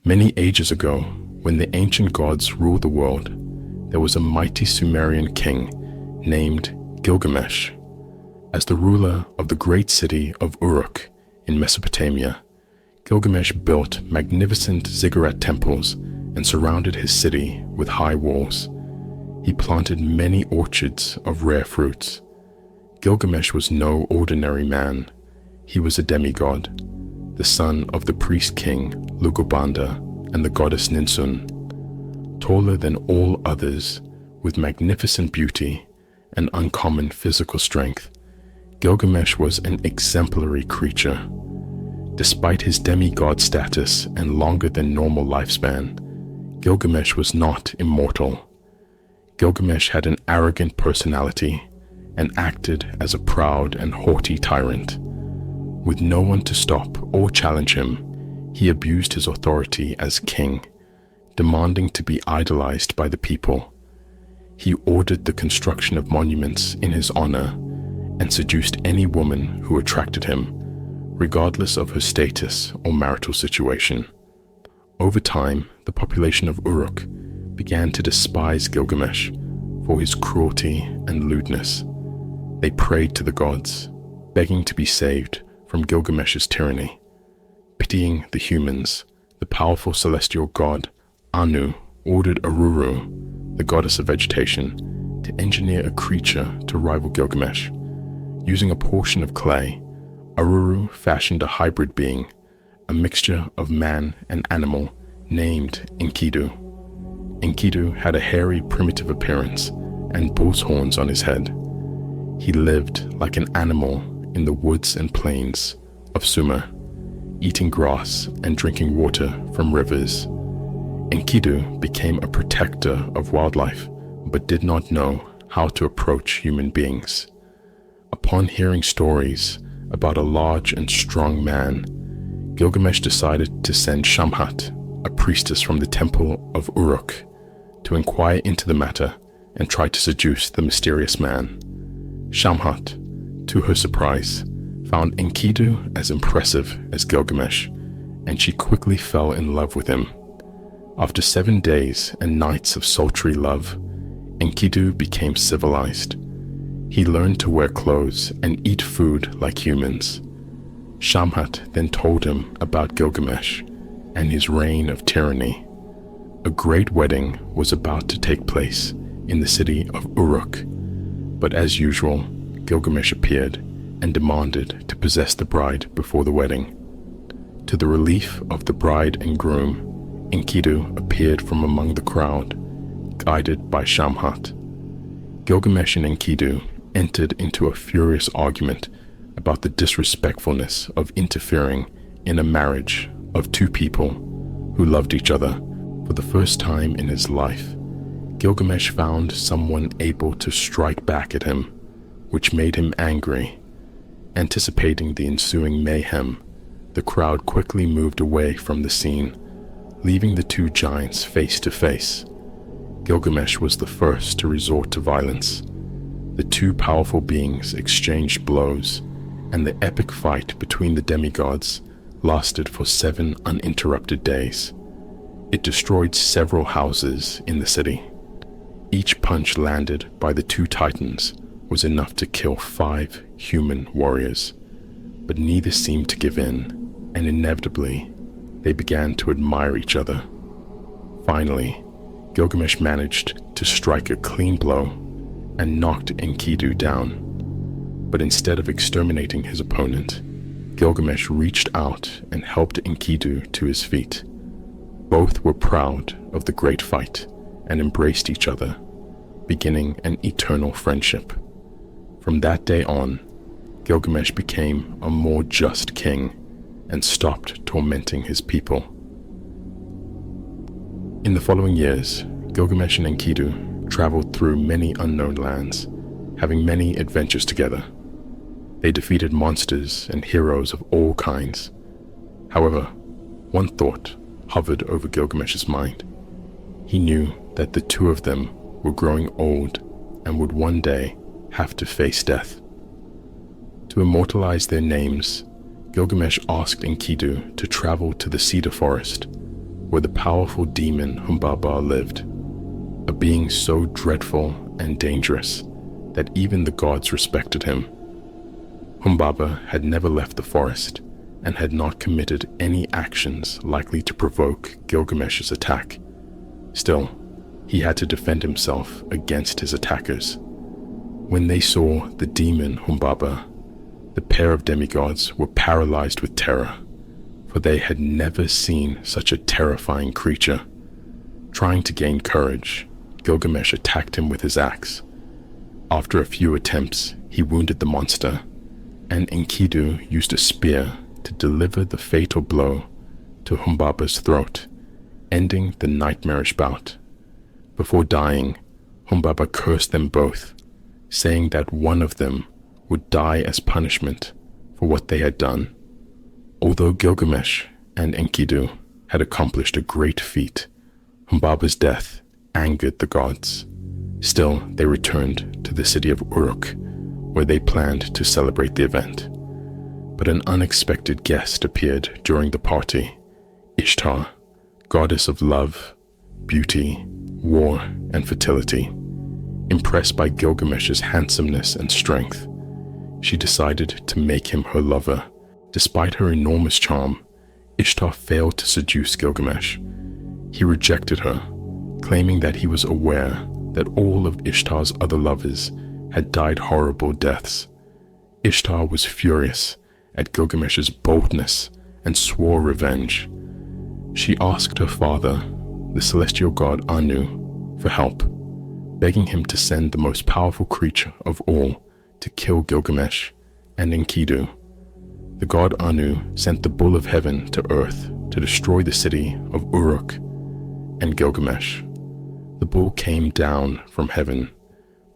Many ages ago, when the ancient gods ruled the world, there was a mighty Sumerian king named Gilgamesh. As the ruler of the great city of Uruk in Mesopotamia, Gilgamesh built magnificent ziggurat temples and surrounded his city with high walls. He planted many orchards of rare fruits. Gilgamesh was no ordinary man. He was a demigod, the son of the priest king Lugubanda and the goddess Ninsun. Taller than all others, with magnificent beauty and uncommon physical strength, Gilgamesh was an exemplary creature. Despite his demigod status and longer than normal lifespan, Gilgamesh was not immortal. Gilgamesh had an arrogant personality and acted as a proud and haughty tyrant. With no one to stop or challenge him, he abused his authority as king, demanding to be idolized by the people. He ordered the construction of monuments in his honor and seduced any woman who attracted him, regardless of her status or marital situation. Over time, the population of Uruk began to despise Gilgamesh for his cruelty and lewdness. They prayed to the gods, begging to be saved from Gilgamesh's tyranny. Pitying the humans, the powerful celestial god Anu ordered Aruru, the goddess of vegetation, to engineer a creature to rival Gilgamesh. Using a portion of clay, Aruru fashioned a hybrid being, a mixture of man and animal, named Enkidu. Enkidu had a hairy, primitive appearance and bull's horns on his head. He lived like an animal in the woods and plains of Sumer, eating grass and drinking water from rivers. Enkidu became a protector of wildlife, but did not know how to approach human beings. Upon hearing stories about a large and strong man, Gilgamesh decided to send Shamhat, a priestess from the temple of Uruk, to inquire into the matter and try to seduce the mysterious man. Shamhat, to her surprise, found Enkidu as impressive as Gilgamesh, and she quickly fell in love with him. After 7 days and nights of sultry love, Enkidu became civilized. He learned to wear clothes and eat food like humans. Shamhat then told him about Gilgamesh and his reign of tyranny. A great wedding was about to take place in the city of Uruk, but as usual, Gilgamesh appeared and demanded to possess the bride before the wedding. To the relief of the bride and groom, Enkidu appeared from among the crowd, guided by Shamhat. Gilgamesh and Enkidu entered into a furious argument about the disrespectfulness of interfering in a marriage of two people who loved each other. For the first time in his life, Gilgamesh found someone able to strike back at him, which made him angry. Anticipating the ensuing mayhem, the crowd quickly moved away from the scene, leaving the two giants face to face. Gilgamesh was the first to resort to violence. The two powerful beings exchanged blows, and the epic fight between the demigods lasted for 7 uninterrupted days. It destroyed several houses in the city. Each punch landed by the two titans was enough to kill 5 human warriors, but neither seemed to give in, and inevitably, they began to admire each other. Finally, Gilgamesh managed to strike a clean blow and knocked Enkidu down. But instead of exterminating his opponent, Gilgamesh reached out and helped Enkidu to his feet. Both were proud of the great fight and embraced each other, beginning an eternal friendship. From that day on, Gilgamesh became a more just king and stopped tormenting his people. In the following years, Gilgamesh and Enkidu traveled through many unknown lands, having many adventures together. They defeated monsters and heroes of all kinds. However, one thought hovered over Gilgamesh's mind. He knew that the two of them were growing old and would one day have to face death. To immortalize their names, Gilgamesh asked Enkidu to travel to the cedar forest, where the powerful demon Humbaba lived, a being so dreadful and dangerous that even the gods respected him. Humbaba had never left the forest and had not committed any actions likely to provoke Gilgamesh's attack. Still, he had to defend himself against his attackers. When they saw the demon Humbaba, the pair of demigods were paralyzed with terror, for they had never seen such a terrifying creature. Trying to gain courage, Gilgamesh attacked him with his axe. After a few attempts, he wounded the monster, and Enkidu used a spear to deliver the fatal blow to Humbaba's throat, ending the nightmarish bout. Before dying, Humbaba cursed them both, saying that one of them would die as punishment for what they had done. Although Gilgamesh and Enkidu had accomplished a great feat, Humbaba's death angered the gods. Still, they returned to the city of Uruk, where they planned to celebrate the event. But an unexpected guest appeared during the party, Ishtar, goddess of love, beauty, war, and fertility. Impressed by Gilgamesh's handsomeness and strength, she decided to make him her lover. Despite her enormous charm, Ishtar failed to seduce Gilgamesh. He rejected her, claiming that he was aware that all of Ishtar's other lovers had died horrible deaths. Ishtar was furious at Gilgamesh's boldness and swore revenge. She asked her father, the celestial god Anu, for help, begging him to send the most powerful creature of all to kill Gilgamesh and Enkidu. The god Anu sent the bull of heaven to earth to destroy the city of Uruk and Gilgamesh. The bull came down from heaven,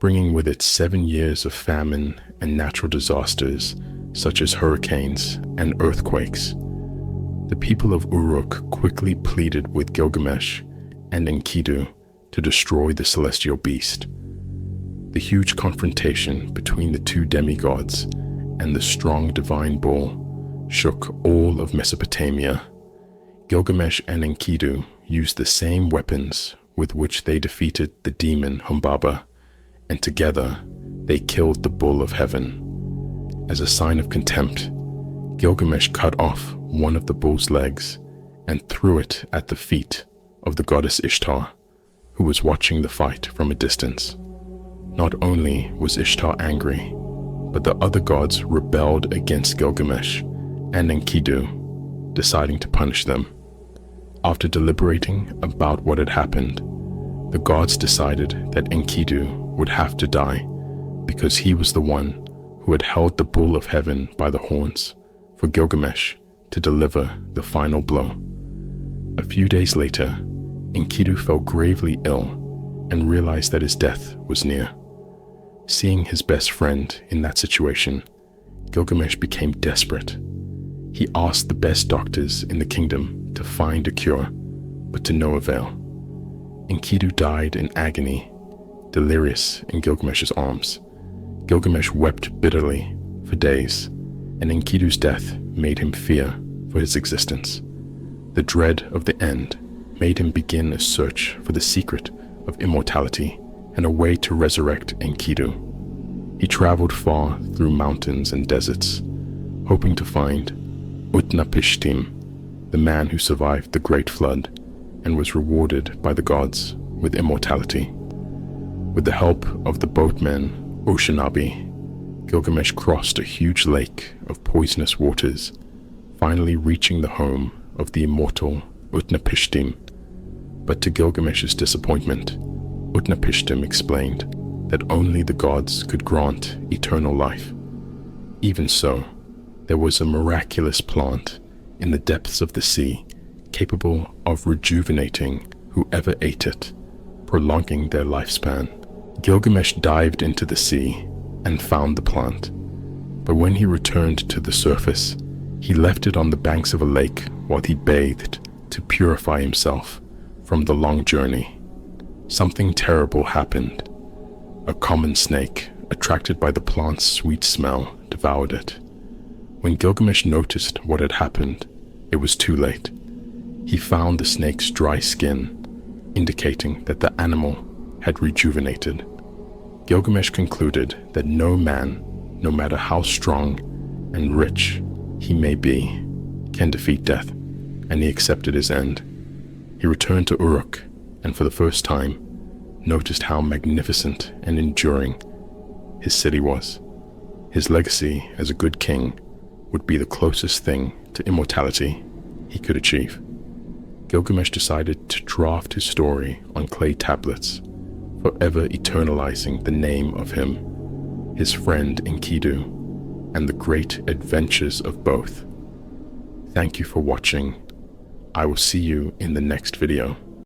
bringing with it 7 years of famine and natural disasters such as hurricanes and earthquakes. The people of Uruk quickly pleaded with Gilgamesh and Enkidu to destroy the celestial beast. The huge confrontation between the two demigods and the strong divine bull shook all of Mesopotamia. Gilgamesh and Enkidu used the same weapons with which they defeated the demon Humbaba, and together they killed the bull of heaven. As a sign of contempt, Gilgamesh cut off one of the bull's legs and threw it at the feet of the goddess Ishtar, who was watching the fight from a distance. Not only was Ishtar angry, but the other gods rebelled against Gilgamesh and Enkidu, deciding to punish them. After deliberating about what had happened, the gods decided that Enkidu would have to die because he was the one who had held the bull of heaven by the horns for Gilgamesh to deliver the final blow. A few days later, Enkidu fell gravely ill and realized that his death was near. Seeing his best friend in that situation, Gilgamesh became desperate. He asked the best doctors in the kingdom to find a cure, but to no avail. Enkidu died in agony, delirious in Gilgamesh's arms. Gilgamesh wept bitterly for days, and Enkidu's death made him fear for his existence. The dread of the end made him begin a search for the secret of immortality and a way to resurrect Enkidu. He traveled far through mountains and deserts, hoping to find Utnapishtim, the man who survived the Great Flood and was rewarded by the gods with immortality. With the help of the boatman Oceanabi, Gilgamesh crossed a huge lake of poisonous waters, finally reaching the home of the immortal Utnapishtim. But to Gilgamesh's disappointment, Utnapishtim explained that only the gods could grant eternal life. Even so, there was a miraculous plant in the depths of the sea capable of rejuvenating whoever ate it, prolonging their lifespan. Gilgamesh dived into the sea and found the plant, but when he returned to the surface, he left it on the banks of a lake while he bathed to purify himself from the long journey. Something terrible happened. A common snake, attracted by the plant's sweet smell, devoured it. When Gilgamesh noticed what had happened, it was too late. He found the snake's dry skin, indicating that the animal had rejuvenated. Gilgamesh concluded that no man, no matter how strong and rich he may be, can defeat death, and he accepted his end. He returned to Uruk, and for the first time, noticed how magnificent and enduring his city was. His legacy as a good king would be the closest thing to immortality he could achieve. Gilgamesh decided to draft his story on clay tablets, forever eternalizing the name of him, his friend Enkidu, and the great adventures of both. Thank you for watching. I will see you in the next video.